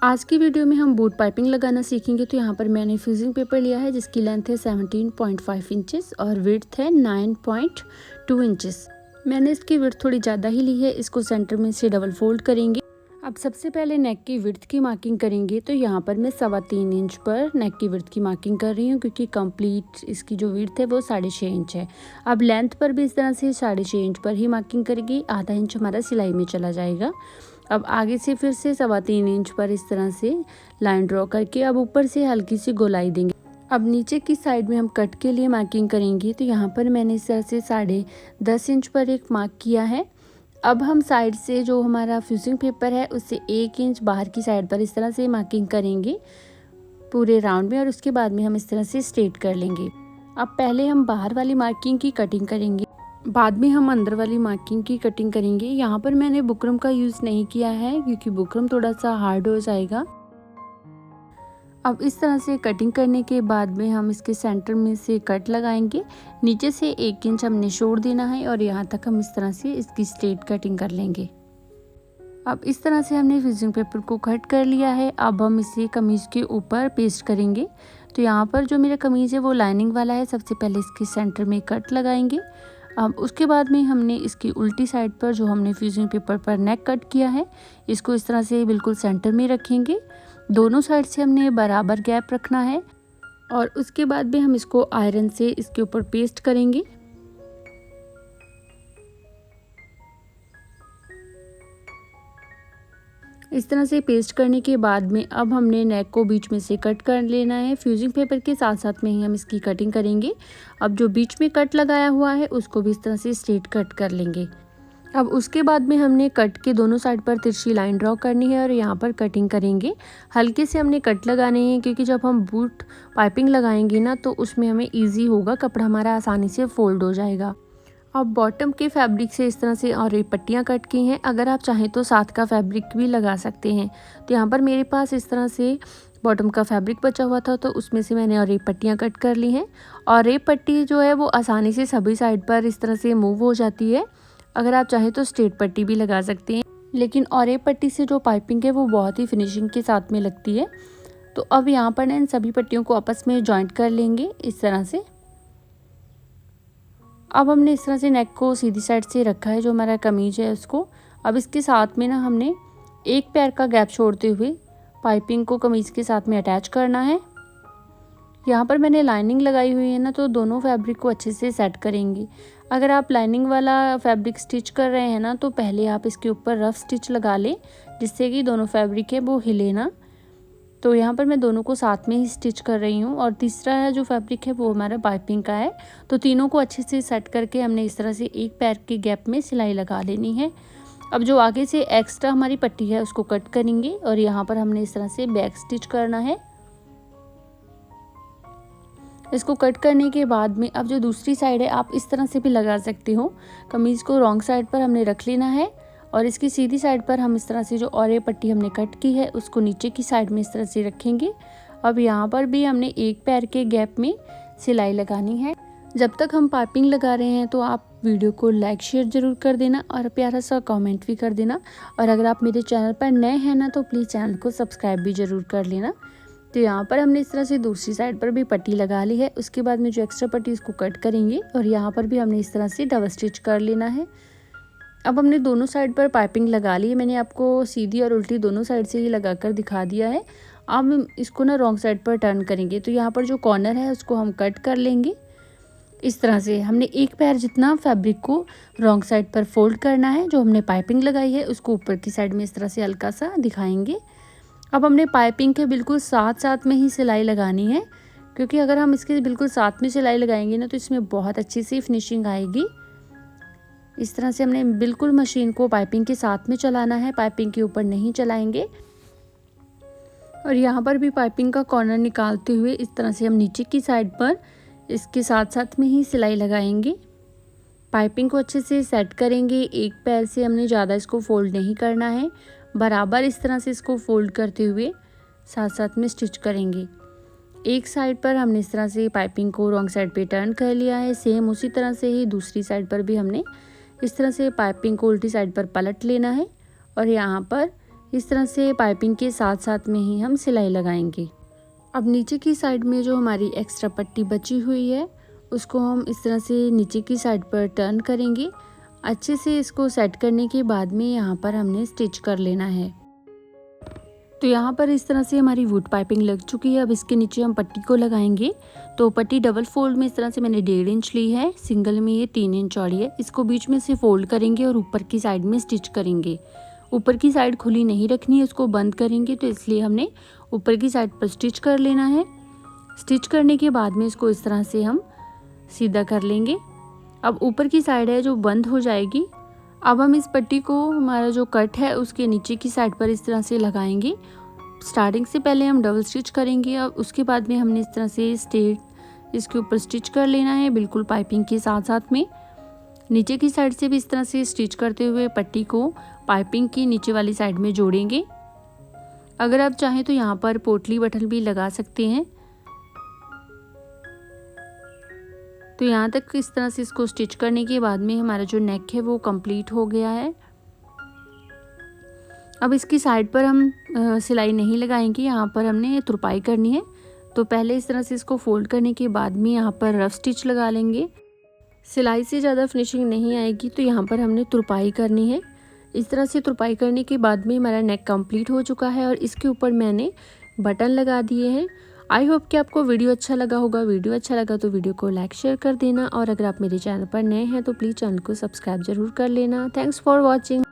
आज की वीडियो में हम बूट पाइपिंग लगाना सीखेंगे। तो यहाँ पर मैंने फ्यूजिंग पेपर लिया है जिसकी लेंथ है 17.5 इंचेस और विड्थ है 9.2 इंचेस। मैंने इसकी विड्थ थोड़ी ज़्यादा ही ली है। इसको सेंटर में से डबल फोल्ड करेंगे। अब सबसे पहले नेक की विड्थ की मार्किंग करेंगे। तो यहाँ पर मैं 3.25 इंच पर नेक की विड्थ की मार्किंग कर रही हूँ क्योंकि कंप्लीट इसकी जो विड्थ है वो 6.5 इंच है। अब लेंथ पर भी इस तरह से 6.5 इंच पर ही मार्किंग करेंगे। आधा इंच हमारा सिलाई में चला जाएगा। अब आगे से फिर से 3.25 इंच पर इस तरह से लाइन ड्रॉ करके अब ऊपर से हल्की सी गोलाई देंगे। अब नीचे की साइड में हम कट के लिए मार्किंग करेंगे। तो यहाँ पर मैंने इस तरह से 10.5 इंच पर एक मार्क किया है। अब हम साइड से जो हमारा फ्यूजिंग पेपर है उससे 1 इंच बाहर की साइड पर इस तरह से मार्किंग करेंगे पूरे राउंड में, और उसके बाद में हम इस तरह से स्ट्रेट कर लेंगे। अब पहले हम बाहर वाली मार्किंग की कटिंग करेंगे, बाद में हम अंदर वाली मार्किंग की कटिंग करेंगे। यहाँ पर मैंने बुकरम का यूज़ नहीं किया है क्योंकि बुकरम थोड़ा सा हार्ड हो जाएगा। अब इस तरह से कटिंग करने के बाद में हम इसके सेंटर में से कट लगाएंगे। नीचे से 1 इंच हमने छोड़ देना है और यहाँ तक हम इस तरह से इसकी स्ट्रेट कटिंग कर लेंगे। अब इस तरह से हमने फ्यूजिंग पेपर को कट कर लिया है। अब हम इसे कमीज़ के ऊपर पेस्ट करेंगे। तो यहाँ पर जो मेरा कमीज़ है वो लाइनिंग वाला है। सबसे पहले इसके सेंटर में कट लगाएंगे। अब उसके बाद में हमने इसकी उल्टी साइड पर जो हमने फ्यूजिंग पेपर पर नेक कट किया है इसको इस तरह से बिल्कुल सेंटर में रखेंगे। दोनों साइड से हमने बराबर गैप रखना है और उसके बाद भी हम इसको आयरन से इसके ऊपर पेस्ट करेंगे। इस तरह से पेस्ट करने के बाद में अब हमने नेक को बीच में से कट कर लेना है। फ्यूजिंग पेपर के साथ साथ में ही हम इसकी कटिंग करेंगे। अब जो बीच में कट लगाया हुआ है उसको भी इस तरह से स्ट्रेट कट कर लेंगे। अब उसके बाद में हमने कट के दोनों साइड पर तिरछी लाइन ड्रॉ करनी है और यहाँ पर कटिंग करेंगे। हल्के से हमने कट लगाने हैं क्योंकि जब हम बूट पाइपिंग लगाएंगे ना तो उसमें हमें ईजी होगा, कपड़ा हमारा आसानी से फोल्ड हो जाएगा। अब बॉटम के फैब्रिक से इस तरह से और ये पट्टियाँ कट की हैं। अगर आप चाहें तो साथ का फैब्रिक भी लगा सकते हैं। तो यहाँ पर मेरे पास इस तरह से बॉटम का फैब्रिक बचा हुआ था तो उसमें से मैंने और ये पट्टियाँ कट कर ली हैं। और ये पट्टी जो है वो आसानी से सभी साइड पर इस तरह से मूव हो जाती है। अगर आप चाहें तो स्ट्रेट पट्टी भी लगा सकते हैं, लेकिन और ये पट्टी से जो पाइपिंग है वो बहुत ही फिनिशिंग के साथ में लगती है। तो अब यहाँ पर ना इन सभी पट्टियों को आपस में जॉइंट कर लेंगे इस तरह से। अब हमने इस तरह से नेक को सीधी साइड से रखा है जो हमारा कमीज है उसको। अब इसके साथ में ना हमने एक पैर का गैप छोड़ते हुए पाइपिंग को कमीज के साथ में अटैच करना है। यहाँ पर मैंने लाइनिंग लगाई हुई है ना तो दोनों फैब्रिक को अच्छे से सेट करेंगे। अगर आप लाइनिंग वाला फैब्रिक स्टिच कर रहे हैं ना तो पहले आप इसके ऊपर रफ स्टिच लगा लें जिससे कि दोनों फैब्रिक है वो हिले ना। तो यहाँ पर मैं दोनों को साथ में ही स्टिच कर रही हूँ। और तीसरा जो फैब्रिक है वो हमारा पाइपिंग का है। तो तीनों को अच्छे से सेट करके हमने इस तरह से एक पैर के गैप में सिलाई लगा लेनी है। अब जो आगे से एक्स्ट्रा हमारी पट्टी है उसको कट करेंगे और यहाँ पर हमने इस तरह से बैक स्टिच करना है। इसको कट करने के बाद में अब जो दूसरी साइड है आप इस तरह से भी लगा सकते हो। कमीज़ को रॉन्ग साइड पर हमने रख लेना है और इसकी सीधी साइड पर हम इस तरह से जो और ये पट्टी हमने कट की है उसको नीचे की साइड में इस तरह से रखेंगे। अब यहाँ पर भी हमने एक पैर के गैप में सिलाई लगानी है। जब तक हम पाइपिंग लगा रहे हैं तो आप वीडियो को लाइक शेयर ज़रूर कर देना और प्यारा सा कमेंट भी कर देना। और अगर आप मेरे चैनल पर नए हैं ना तो प्लीज़ चैनल को सब्सक्राइब भी ज़रूर कर लेना। तो यहाँ पर हमने इस तरह से दूसरी साइड पर भी पट्टी लगा ली है। उसके बाद में जो एक्स्ट्रा पट्टी उसको कट करेंगे और यहाँ पर भी हमने इस तरह से डबल स्टिच कर लेना है। अब हमने दोनों साइड पर पाइपिंग लगा ली है। मैंने आपको सीधी और उल्टी दोनों साइड से ही लगाकर दिखा दिया है। अब हम इसको ना रॉन्ग साइड पर टर्न करेंगे। तो यहाँ पर जो कॉर्नर है उसको हम कट कर लेंगे। इस तरह से हमने एक पैर जितना फैब्रिक को रॉन्ग साइड पर फोल्ड करना है। जो हमने पाइपिंग लगाई है उसको ऊपर की साइड में इस तरह से हल्का सा दिखाएंगे। अब हमने पाइपिंग के बिल्कुल साथ साथ में ही सिलाई लगानी है क्योंकि अगर हम इसके बिल्कुल साथ में सिलाई लगाएंगे ना तो इसमें बहुत अच्छी सी फिनिशिंग आएगी। इस तरह से हमने बिल्कुल मशीन को पाइपिंग के साथ में चलाना है, पाइपिंग के ऊपर नहीं चलाएंगे। और यहाँ पर भी पाइपिंग का कॉर्नर निकालते हुए इस तरह से हम नीचे की साइड पर इसके साथ साथ में ही सिलाई लगाएंगे। पाइपिंग को अच्छे से सेट करेंगे। एक पैर से हमने ज़्यादा इसको फोल्ड नहीं करना है, बराबर इस तरह से इसको फोल्ड करते हुए साथ साथ में स्टिच करेंगे। एक साइड पर हमने इस तरह से पाइपिंग को रॉन्ग साइड पे टर्न कर लिया है। सेम उसी तरह से ही दूसरी साइड पर भी हमने इस तरह से पाइपिंग को उल्टी साइड पर पलट लेना है और यहाँ पर इस तरह से पाइपिंग के साथ साथ में ही हम सिलाई लगाएंगे। अब नीचे की साइड में जो हमारी एक्स्ट्रा पट्टी बची हुई है उसको हम इस तरह से नीचे की साइड पर टर्न करेंगे। अच्छे से इसको सेट करने के बाद में यहाँ पर हमने स्टिच कर लेना है। तो यहाँ पर इस तरह से हमारी वुड पाइपिंग लग चुकी है। अब इसके नीचे हम पट्टी को लगाएंगे। तो पट्टी डबल फोल्ड में इस तरह से मैंने 1.5 इंच ली है, सिंगल में ये 3 इंच चौड़ी है। इसको बीच में से फोल्ड करेंगे और ऊपर की साइड में स्टिच करेंगे। ऊपर की साइड खुली नहीं रखनी है, इसको बंद करेंगे, तो इसलिए हमने ऊपर की साइड पर स्टिच कर लेना है। स्टिच करने के बाद में इसको इस तरह से हम सीधा कर लेंगे। अब ऊपर की साइड है जो बंद हो जाएगी। अब हम इस पट्टी को हमारा जो कट है उसके नीचे की साइड पर इस तरह से लगाएंगे। स्टार्टिंग से पहले हम डबल स्टिच करेंगे। अब उसके बाद में हमने इस तरह से स्ट्रेट इसके ऊपर स्टिच कर लेना है, बिल्कुल पाइपिंग के साथ साथ में। नीचे की साइड से भी इस तरह से स्टिच करते हुए पट्टी को पाइपिंग की नीचे वाली साइड में जोड़ेंगे। अगर आप चाहें तो यहाँ पर पोटली बटन भी लगा सकते हैं। तो यहाँ तक इस तरह से इसको स्टिच करने के बाद में हमारा जो नेक है वो कंप्लीट हो गया है। अब इसकी साइड पर हम सिलाई नहीं लगाएंगे, यहाँ पर हमने तुरपाई करनी है। तो पहले इस तरह से इसको फोल्ड करने के बाद में यहाँ पर रफ स्टिच लगा लेंगे। सिलाई से ज़्यादा फिनिशिंग नहीं आएगी, तो यहाँ पर हमने तुरपाई करनी है। इस तरह से तुरपाई करने के बाद में हमारा नेक कंप्लीट हो चुका है और इसके ऊपर मैंने बटन लगा दिए हैं। आई होप कि आपको वीडियो अच्छा लगा होगा। वीडियो अच्छा लगा तो वीडियो को लाइक शेयर कर देना, और अगर आप मेरे चैनल पर नए हैं तो प्लीज़ चैनल को सब्सक्राइब ज़रूर कर लेना। Thanks for watching.